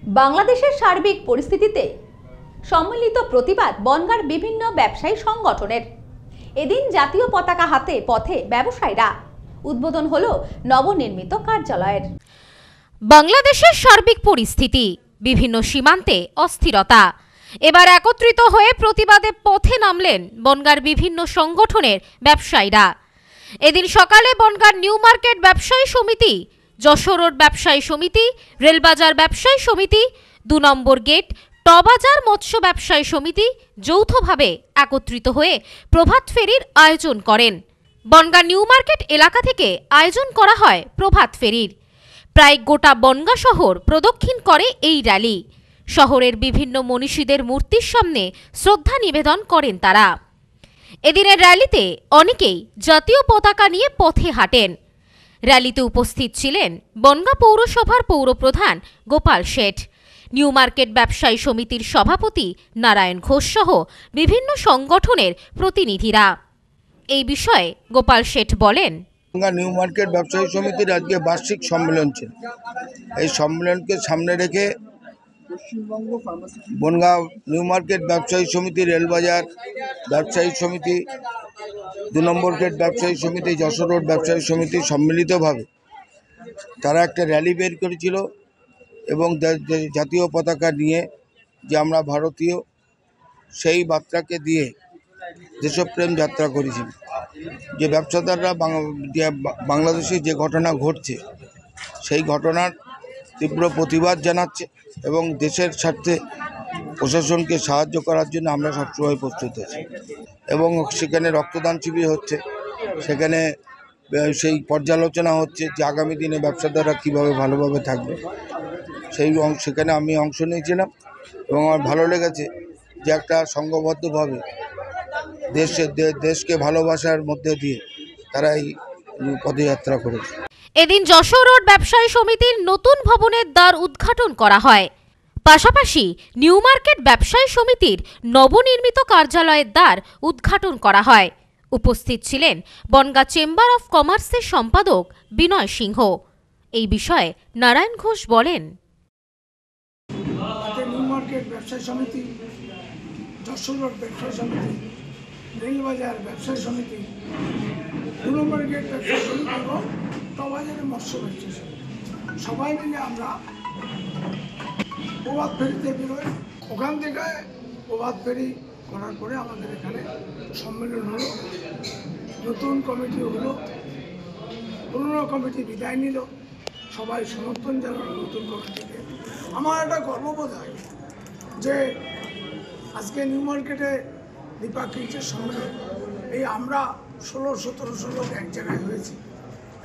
বাংলাদেশের সার্বিক পরিস্থিতিতে সম্মিলিত প্রতিবাদ বনগাঁর বিভিন্ন ব্যবসায়ী সংগঠনের। এদিন জাতীয় পতাকা হাতে পথে ব্যবসায়ীরা। উদ্বোধন হলো নবনির্মিত কার্যালয়ের। বাংলাদেশের সার্বিক পরিস্থিতি, বিভিন্ন সীমান্তে অস্থিরতা, এবার একত্রিত হয়ে প্রতিবাদে পথে নামলেন বনগাঁর বিভিন্ন সংগঠনের ব্যবসায়ীরা। এদিন সকালে বনগাঁর নিউ মার্কেট ব্যবসায়ী সমিতি, যশোর রোড ব্যবসায়ী সমিতি, রেলবাজার ব্যবসায়ী সমিতি, 2 নম্বর গেট টবাজার মৎস্য ব্যবসায়ী সমিতি যৌথভাবে একত্রিত হয়ে প্রভাত ফেরির আয়োজন করেন। বনগাঁ নিউ মার্কেট এলাকা থেকে আয়োজন করা হয় প্রভাত ফেরির। প্রায় গোটা বনগাঁ শহর প্রদক্ষিণ করে এই র্যালি। শহরের বিভিন্ন মনীষীদের মূর্তির সামনে শ্রদ্ধা নিবেদন করেন তারা। এদিনের র্যালিতে অনেকেই জাতীয় পতাকা নিয়ে পথে হাঁটেন। র্যালিতে উপস্থিত ছিলেন বনগাঁ পৌরসভার পৌরপ্রধান গোপাল শেঠ, নিউ মার্কেট ব্যবসায়ী সমিতির সভাপতি নারায়ণ ঘোষ সহ বিভিন্ন সংগঠনের প্রতিনিধিরা। এই বিষয়ে গোপাল শেঠ বলেন, নিউ মার্কেট ব্যবসায়ী সমিতির আজকে বার্ষিক সম্মেলন ছিল। এই সম্মেলনকে সামনে রেখে বনগাঁও নিউ মার্কেট ব্যবসায়ী সমিতি, রেলবাজার ব্যবসায়ী সমিতি, 2 নম্বর গেট ব্যবসায়ী সমিতি, যশোর রোড ব্যবসায়ী সমিতি সম্মিলিতভাবে তারা একটা র্যালি বের করেছিল এবং জাতীয় পতাকা নিয়ে যে আমরা ভারতীয় সেই বার্তাকে দিয়ে দেশপ্রেম যাত্রা করেছিল। যে ব্যবসাদাররা বাংলাদেশে যে ঘটনা ঘটছে সেই ঘটনার তীব্র প্রতিবাদ জানাচ্ছে এবং দেশের স্বার্থে প্রশাসনকে সাহায্য করার জন্য আমরা সবসময় প্রস্তুত আছি। এবং সেখানে রক্তদান শিবির হচ্ছে, সেখানে সেই পর্যালোচনা হচ্ছে যে আগামী দিনে ব্যবসাদাররা কীভাবে ভালোভাবে থাকবে। সেখানে আমি অংশ নিয়েছিলাম এবং আমার ভালো লেগেছে যে একটা সংঘবদ্ধভাবে দেশকে ভালোবাসার মধ্যে দিয়ে তারা এই পদযাত্রা করেছে। এদিন যশোর রোড ব্যবসায়ী সমিতির নতুন ভবনের দ্বার উদ্ঘাটন করা হয়। পাশাপাশি নিউ মার্কেট ব্যবসায়ী সমিতির নবনির্মিত কার্যালয়ের দ্বার উদ্ঘাটন করা হয়। উপস্থিত ছিলেন বনগাঁ চেম্বার অফ কমার্সের সম্পাদক বিনয় সিংহ। এই বিষয়ে নারায়ণ ঘোষ বলেন, নিউ মার্কেট ব্যবসায়ী সমিতি, যশোর রোড ব্যবসায়ী সমিতি, রেলবাজার ব্যবসায়ী সমিতি, 2 নম্বর গেট ব্যবসায়ী সমিতি এবং টবাজারের মৎস্য ব্যবসায়ী সমিতি সবাই মিলে আমরা প্রভাত ফেরিতে বেরোই। ওখান থেকে প্রভাত ফেরি করার পরে আমাদের এখানে সম্মেলন হলো, নতুন কমিটি হলো, পুরনো কমিটি বিদায় নিল, সবাই সমর্থন জানালো নতুন কমিটিকে। আমার একটা গর্ববোধ হয় যে আজকে নিউ মার্কেটে দ্বিপাক্ষিকের সম্মেলন, এই আমরা 16-1700 লোক এক জায়গায় হয়েছি।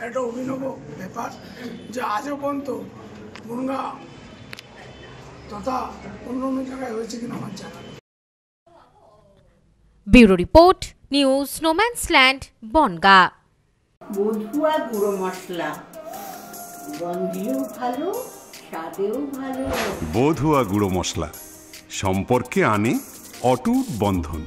একটা অভিনব ব্যাপার যে আজও পর্যন্ত বনগাঁ তথা অন্য জায়গায় হয়েছে কিনা আমার জানা নেই। Bureau report, news no man's land, Bongaon. বধুয়া গুঁড়ো মশলা, গন্ধেও ভালো, স্বাদেও ভালো। বধুয়া গুঁড়ো মশলা সম্পর্কে আনে অটুট বন্ধন।